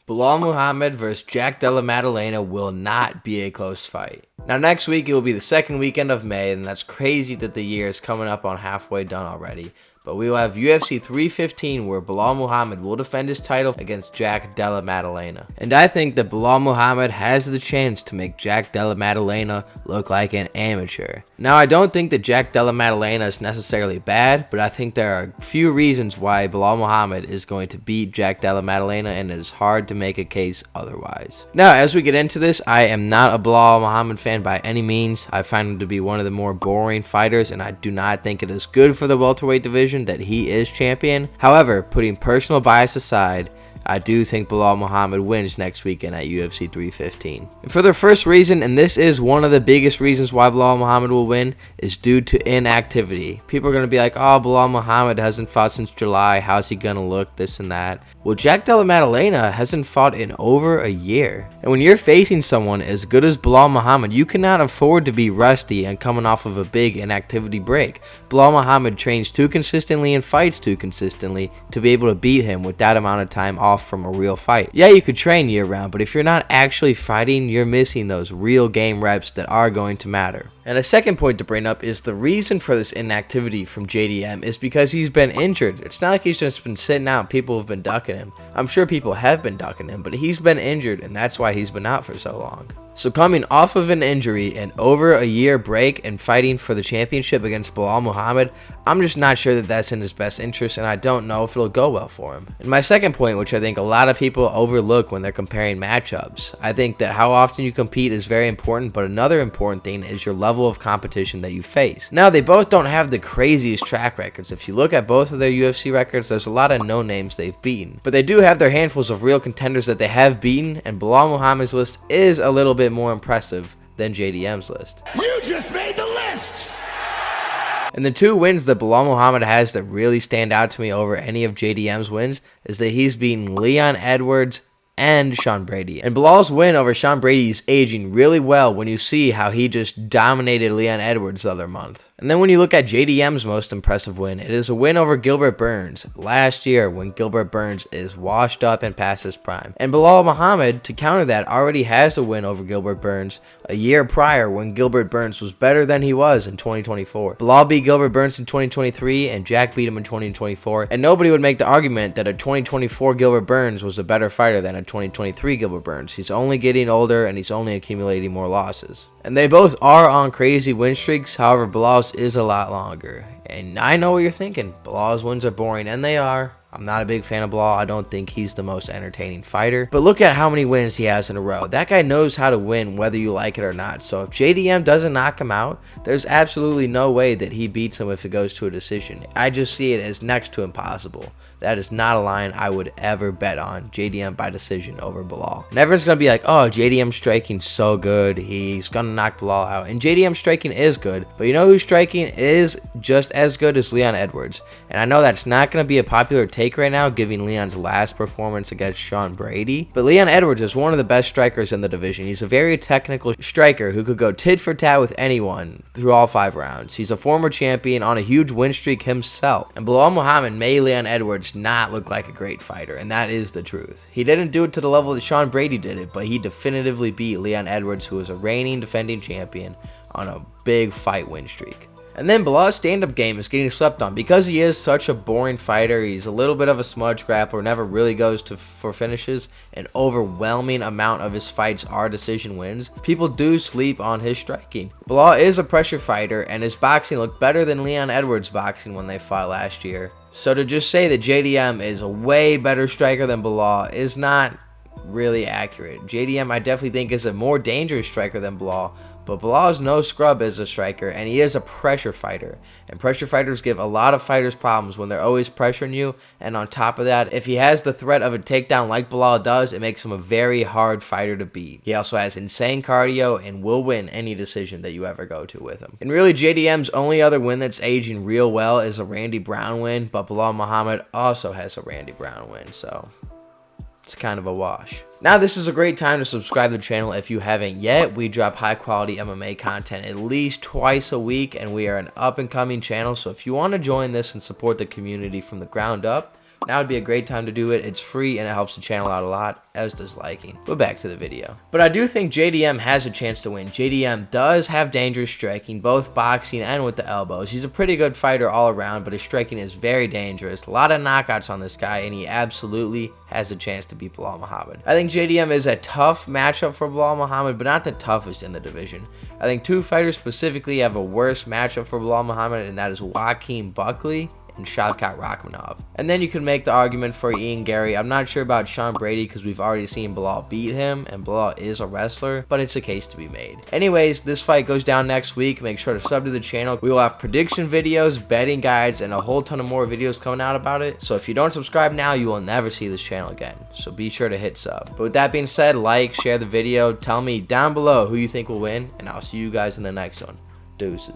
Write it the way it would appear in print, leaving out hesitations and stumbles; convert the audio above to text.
Belal Muhammad vs. Jack Della Maddalena will not be a close fight. Now next week it will be the second weekend of May, and that's crazy that the year is coming up on halfway done already. But we will have UFC 315 where Belal Muhammad will defend his title against Jack Della Maddalena. And I think that Belal Muhammad has the chance to make Jack Della Maddalena look like an amateur. Now I don't think that Jack Della Maddalena is necessarily bad, but I think there are a few reasons why Belal Muhammad is going to beat Jack Della Maddalena, and it is hard to make a case otherwise. Now as we get into this, I am not a Belal Muhammad fan by any means. I find him to be one of the more boring fighters, and I do not think it is good for the welterweight division that he is champion. However, putting personal bias aside, I do think Belal Muhammad wins next weekend at UFC 315. And for the first reason, and this is one of the biggest reasons why Belal Muhammad will win, is due to inactivity. People are going to be like, oh, Belal Muhammad hasn't fought since July, how's he going to look, this and that. Well, Jack Della Maddalena hasn't fought in over a year. And when you're facing someone as good as Belal Muhammad, you cannot afford to be rusty and coming off of a big inactivity break. Belal Muhammad trains too consistently and fights too consistently to be able to beat him with that amount of time off from a real fight. Yeah, you could train year round, but if you're not actually fighting, you're missing those real game reps that are going to matter. And a second point to bring up is the reason for this inactivity from JDM is because he's been injured. It's not like he's just been sitting out, people have been ducking him. I'm sure people have been ducking him, but he's been injured, and that's why he's been out for so long. So coming off of an injury and over a year break and fighting for the championship against Belal Muhammad, I'm just not sure that that's in his best interest, and I don't know if it'll go well for him. And my second point, which I think a lot of people overlook when they're comparing matchups, I think that how often you compete is very important, but another important thing is your level of competition that you face. Now, they both don't have the craziest track records. If you look at both of their UFC records, there's a lot of no names they've beaten, but they do have their handfuls of real contenders that they have beaten, and Belal Muhammad's list is a little bit more impressive than JDM's list. You just made the list! And the two wins that Belal Muhammad has that really stand out to me over any of JDM's wins is that he's beaten Leon Edwards and Sean Brady. And Belal's win over Sean Brady is aging really well when you see how he just dominated Leon Edwards the other month. And then when you look at JDM's most impressive win, it is a win over Gilbert Burns last year when Gilbert Burns is washed up and past his prime. And Belal Muhammad, to counter that, already has a win over Gilbert Burns a year prior when Gilbert Burns was better than he was in 2024. Belal beat Gilbert Burns in 2023 and Jack beat him in 2024. And nobody would make the argument that a 2024 Gilbert Burns was a better fighter than a 2023 Gilbert Burns. He's only getting older and he's only accumulating more losses. And they both are on crazy win streaks, however Belal's is a lot longer. And I know what you're thinking, Belal's wins are boring, and they are. I'm not a big fan of Belal. I don't think he's the most entertaining fighter. But look at how many wins he has in a row. That guy knows how to win whether you like it or not. So if JDM doesn't knock him out, there's absolutely no way that he beats him if it goes to a decision. I just see it as next to impossible. That is not a line I would ever bet on, JDM by decision over Belal. And everyone's going to be like, oh, JDM's striking so good. He's going to knock Belal out. And JDM's striking is good. But you know who's striking is just as good as Leon Edwards. And I know that's not going to be a popular take right now, given Leon's last performance against Sean Brady. But Leon Edwards is one of the best strikers in the division. He's a very technical striker who could go tit for tat with anyone through all 5 rounds. He's a former champion on a huge win streak himself. And Belal Muhammad made Leon Edwards not look like a great fighter, and that is the truth. He didn't do it to the level that Sean Brady did it, but he definitively beat Leon Edwards, who is a reigning defending champion, on a big fight win streak. And then Belal's stand-up game is getting slept on. Because he is such a boring fighter, he's a little bit of a smudge grappler, never really goes for finishes, an overwhelming amount of his fights are decision wins. People do sleep on his striking. Belal is a pressure fighter, and his boxing looked better than Leon Edwards' boxing when they fought last year. So to just say that JDM is a way better striker than Belal is not really accurate. JDM I definitely think is a more dangerous striker than Belal, but Belal is no scrub as a striker, and he is a pressure fighter. And pressure fighters give a lot of fighters problems when they're always pressuring you, and on top of that, if he has the threat of a takedown like Belal does, it makes him a very hard fighter to beat. He also has insane cardio and will win any decision that you ever go to with him. And really, JDM's only other win that's aging real well is a Randy Brown win, but Belal Muhammad also has a Randy Brown win, so it's kind of a wash. Now this is a great time to subscribe to the channel if you haven't yet. We drop high quality MMA content at least twice a week, and we are an up and coming channel, so if you want to join this and support the community from the ground up, now would be a great time to do it. It's free and it helps the channel out a lot, as does liking. But back to the video. But I do think JDM has a chance to win. JDM does have dangerous striking, both boxing and with the elbows. He's a pretty good fighter all around, but his striking is very dangerous. A lot of knockouts on this guy, and he absolutely has a chance to beat Belal Muhammad. I think JDM is a tough matchup for Belal Muhammad, but not the toughest in the division. I think two fighters specifically have a worse matchup for Belal Muhammad, and that is Joaquin Buckley and Shavkat Rakhmonov. And then you can make the argument for Ian Gary. I'm not sure about Sean Brady because we've already seen Belal beat him, and Belal is a wrestler, but it's a case to be made. Anyways, this fight goes down next week. Make sure to sub to the channel. We will have prediction videos, betting guides, and a whole ton of more videos coming out about it. So if you don't subscribe now, you will never see this channel again. So be sure to hit sub. But with that being said, like, share the video, tell me down below who you think will win, and I'll see you guys in the next one. Deuces.